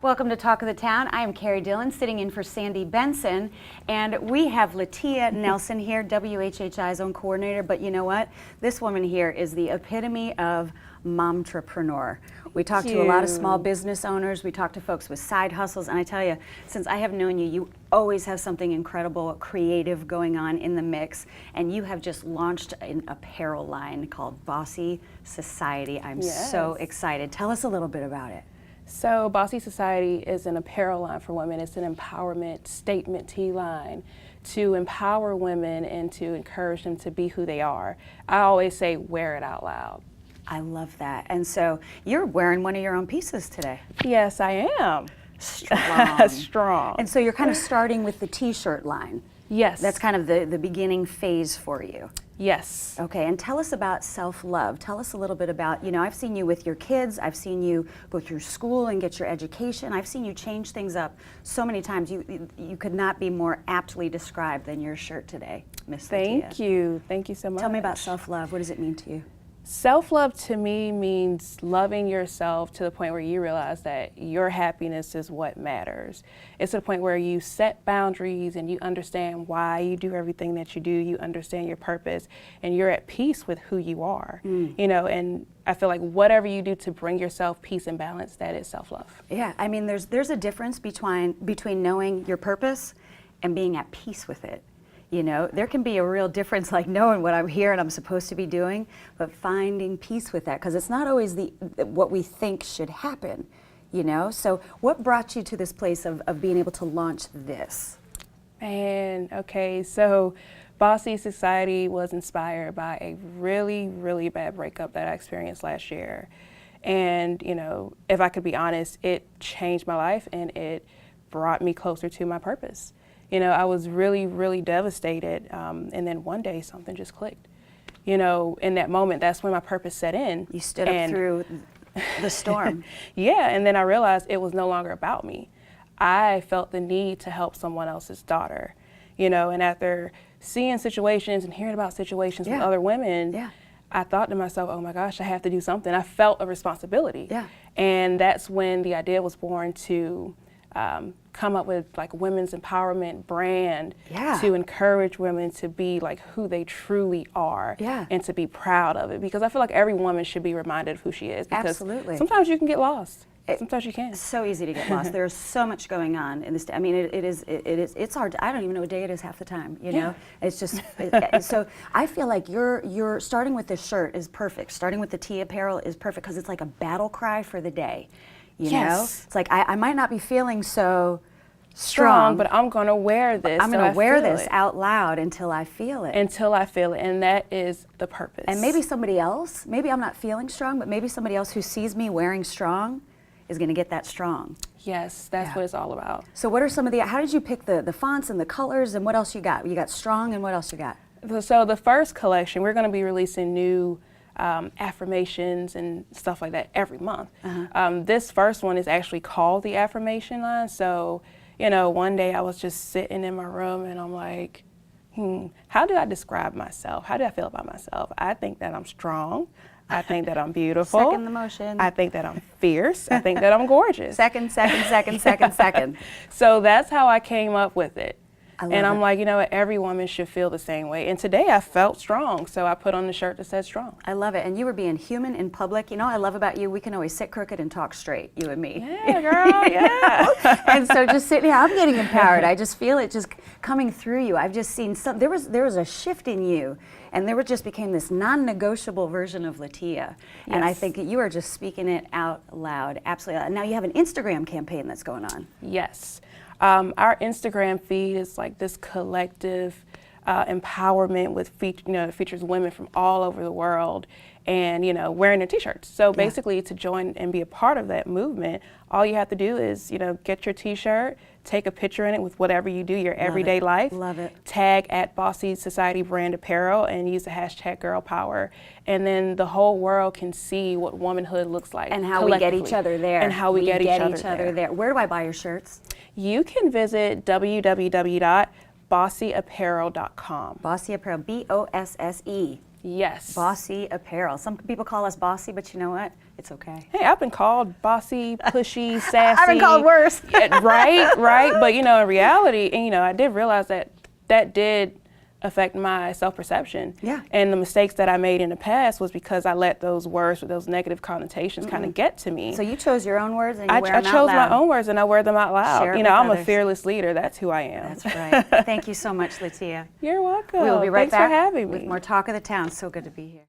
Welcome to Talk of the Town. I am Carrie Dillon, sitting in for Sandy Benson, and we have Latia Nelson here, WHHI's own coordinator. But you know what? This woman here is the epitome of momtrepreneur. We talk to a lot of small business owners. We talk to folks with side hustles, and I tell you, since I have known you, you always have something incredible, creative going on in the mix, and you have just launched an apparel line called Bossé Société. I'm so excited. Tell us a little bit about it. So Bossé Société is an apparel line for women. It's an empowerment statement tee line to empower women and to encourage them to be who they are. I always say, wear it out loud. I love that. And so you're wearing one of your own pieces today. Yes, I am. Strong. Strong. And so you're kind of starting with the t-shirt line. Yes. That's kind of the beginning phase for you. Yes. Okay, and tell us about self-love. Tell us a little bit about, you know, I've seen you with your kids, I've seen you go through school and get your education, I've seen you change things up so many times. You could not be more aptly described than your shirt today, Miss Latia. Thank you. Thank you so much. Tell me about self-love. What does it mean to you? Self-love to me means loving yourself to the point where you realize that your happiness is what matters. It's to the point where you set boundaries and you understand why you do everything that you do. You understand your purpose and you're at peace with who you are. You know, and I feel like whatever you do to bring yourself peace and balance, that is self-love. Yeah, I mean, there's a difference between knowing your purpose and being at peace with it. You know, there can be a real difference, like knowing what I'm here and I'm supposed to be doing, but finding peace with that, because it's not always what we think should happen, you know? So what brought you to this place of being able to launch this? Man, okay, so Bossé Société was inspired by a really, really bad breakup that I experienced last year. And, you know, if I could be honest, it changed my life and it brought me closer to my purpose. You know, I was really, really devastated, and then one day something just clicked. You know, in that moment, that's when my purpose set in. You stood up through the storm. Yeah, and then I realized it was no longer about me. I felt the need to help someone else's daughter, you know, and after seeing situations and hearing about situations with other women, I thought to myself, oh my gosh, I have to do something. I felt a responsibility. And that's when the idea was born to come up with like women's empowerment brand to encourage women to be like who they truly are and to be proud of it, because I feel like every woman should be reminded of who she is, because sometimes you can get lost. Sometimes you can. It's so easy to get lost. There's so much going on in this. I mean, it's hard. I don't even know what day it is half the time. You know, it's just. So I feel like you're starting with this shirt is perfect. Starting with the tee apparel is perfect because it's like a battle cry for the day. You know, it's like I might not be feeling so strong, but I'm gonna wear this. I'm gonna wear this out loud until I feel it. Until I feel it, and that is the purpose. And maybe somebody else, maybe I'm not feeling strong, but maybe somebody else who sees me wearing strong is gonna get that strong. Yes, that's what it's all about. So what are some of how did you pick the fonts and the colors and what else you got? You got strong, and what else you got? So the first collection, we're gonna be releasing new affirmations and stuff like that every month. This first one is actually called the affirmation line. So, you know, one day I was just sitting in my room and I'm like, how do I describe myself? How do I feel about myself? I think that I'm strong. I think that I'm beautiful. Second the motion. I think that I'm fierce. I think that I'm gorgeous. Second. So that's how I came up with it. And I'm like, you know what, every woman should feel the same way. And today I felt strong, so I put on the shirt that says strong. I love it. And you were being human in public. You know, I love about you, we can always sit crooked and talk straight, you and me. Yeah, girl, yeah. And so just sitting here, I'm getting empowered. I just feel it just coming through you. I've just seen there was a shift in you, and there just became this non-negotiable version of Latia. And I think you are just speaking it out loud, absolutely. And now you have an Instagram campaign that's going on. Yes. Our Instagram feed is like this collective empowerment with features women from all over the world, and you know, wearing their t-shirts. So basically, to join and be a part of that movement, all you have to do is, you know, get your t-shirt, take a picture in it with whatever you do, your everyday life. Love it. Tag at Bossé Société brand apparel and use the hashtag girl power, and then the whole world can see what womanhood looks like. And how we get each other there. And how we get each other there. Where do I buy your shirts? You can visit www.bosséapparel.com. Bossé Apparel, B-O-S-S-E. Yes. Bossy apparel. Some people call us bossy, but you know what? It's okay. Hey, I've been called bossy, pushy, sassy. I've been called worse. Yeah, right. But you know, in reality, and you know, I did realize that did affect my self-perception. Yeah. And the mistakes that I made in the past was because I let those words with those negative connotations kind of get to me. So you chose your own words and you wear I them out chose loud. my own words and I wear them out loud. Share it You know, with I'm others. a fearless leader. That's who I am. That's right. Thank you so much, Latia. You're welcome. We will be right Thanks back for having with me. more Talk of the Town. So good to be here.